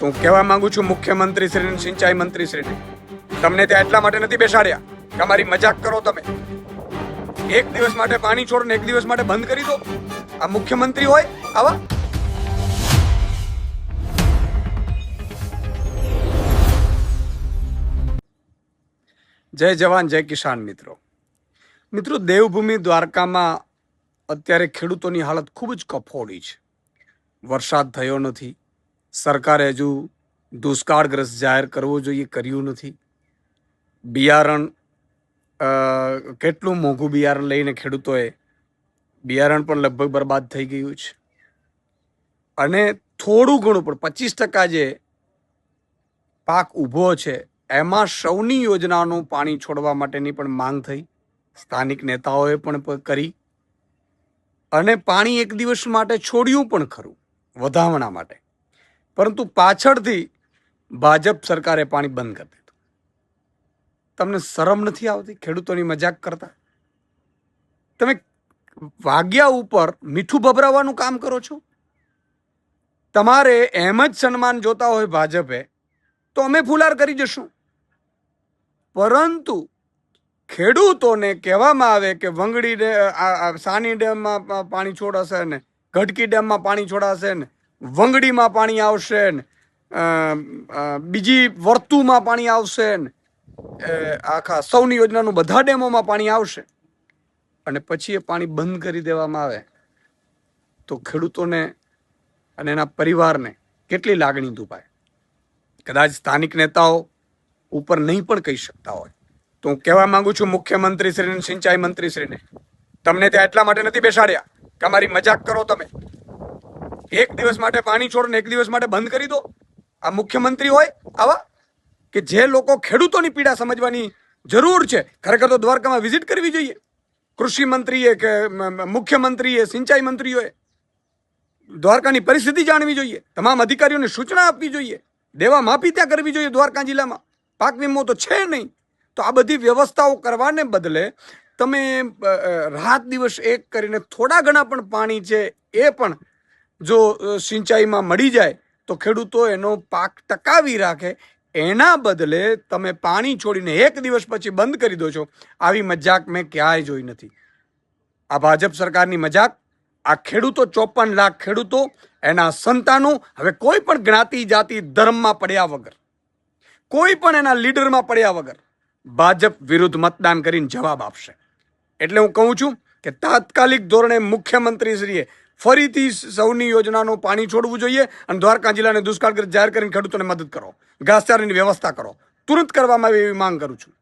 તો હું કહેવા માંગુ છું મુખ્યમંત્રી શ્રી સિંચાઈ મંત્રી શ્રીને, તમને ત્યાં એટલા માટે નથી બેસાડ્યા કે અમારી મજાક કરો તમે. એક દિવસ માટે પાણી છોડો ને એક દિવસ માટે બંધ કરી દો. આ મુખ્યમંત્રી હોય આવા? જય જવાન જય કિસાન. મિત્રો દેવભૂમિ દ્વારકામાં અત્યારે ખેડૂતોની હાલત ખૂબ જ કફોડી છે. વરસાદ થયો નથી, સરકારે હજુ દુષ્કાળગ્રસ્ત જાહેર કરવો જોઈએ, કર્યું નથી. બિયારણ કેટલું મોંઘું બિયારણ લઈને ખેડૂતોએ બિયારણ પણ લગભગ બરબાદ થઈ ગયું છે. અને થોડું ઘણું પણ 25% જે પાક ઊભો છે એમાં સૌની યોજનાનું પાણી છોડવા માટેની પણ માંગ થઈ, સ્થાનિક નેતાઓએ પણ કરી અને પાણી એક દિવસ માટે છોડ્યું પણ ખરું વધામણા માટે, પરંતુ પાછળથી ભાજપ સરકારે પાણી બંધ કરી દીધું. તમને શરમ નથી આવતી ખેડૂતોની મજાક કરતા? તમે વાગ્યા ઉપર મીઠું ભભરાવાનું કામ કરો છો. તમારે એમ જ સન્માન જોતા હોય ભાજપે તો અમે ફુલાર કરી જશું, પરંતુ ખેડૂતોને કહેવામાં આવે કે વંગડી સાની ડેમમાં પાણી છોડાશે ને, ગઢકી ડેમમાં પાણી છોડાશે ને, વંગડીમાં પાણી આવશે ને, બીજી વર્તુમાં પાણી આવશે ને, આખા સૌની યોજનાનું બધા ડેમોમાં પાણી આવશે, અને પછી એ પાણી બંધ કરી દેવામાં આવે તો ખેડૂતોને અને એના પરિવારને કેટલી લાગણી દુભાય. કદાચ સ્થાનિક નેતાઓ ઉપર નહીં પણ કહી શકતા હોય. તો હું કહેવા માંગુ છું મુખ્યમંત્રી શ્રી સિંચાઈ મંત્રી શ્રીને, તમને ત્યાં એટલા માટે નથી બેસાડ્યા કે અમારી મજાક કરો તમે. એક દિવસ માટે પાણી છોડો ને એક દિવસ માટે બંધ કરી દો. આ મુખ્યમંત્રી હોય આવા? કે જે લોકો ખેડૂતોની પીડા સમજવાની જરૂર છે. ખરેખર તો દ્વારકામાં વિઝિટ કરવી જોઈએ કૃષિ મંત્રીએ કે મુખ્યમંત્રીએ, સિંચાઈ મંત્રીઓએ. દ્વારકાની પરિસ્થિતિ જાણવી જોઈએ, તમામ અધિકારીઓને સૂચના આપવી જોઈએ, દેવા માફી ત્યાં કરવી જોઈએ. દ્વારકા જિલ્લામાં પાક વીમો તો છે નહીં. તો આ બધી વ્યવસ્થાઓ કરવાને બદલે તમે રાત દિવસ એક કરીને થોડા ઘણા પણ પાણી છે એ પણ જો સિંચાઈમાં મળી જાય તો ખેડૂતો એનો પાક ટકાવી રાખે, એના બદલે તમે પાણી છોડીને એક દિવસ પછી બંધ કરી દો છો. આવી મજાક મેં ક્યાંય જોઈ નથી. આ ભાજપ સરકારની મજાક. આ ખેડૂતો 54 લાખ ખેડૂતો, એના સંતાનો હવે કોઈ પણ જ્ઞાતિ જાતિ ધર્મમાં પડ્યા વગર, કોઈ પણ એના લીડરમાં પડ્યા વગર ભાજપ વિરુદ્ધ મતદાન કરીને જવાબ આપશે. એટલે હું કહું છું કે તાત્કાલિક ધોરણે મુખ્યમંત્રીશ્રીએ ફરીથી સૌની યોજનાનું પાણી છોડવું જોઈએ અને દ્વારકા જિલ્લાને દુષ્કાળગ્રસ્ત જાહેર કરીને ખેડૂતોને મદદ કરો, ઘાસચારાની વ્યવસ્થા કરો. તુરંત કરવામાં આવે એવી માંગ કરું છું.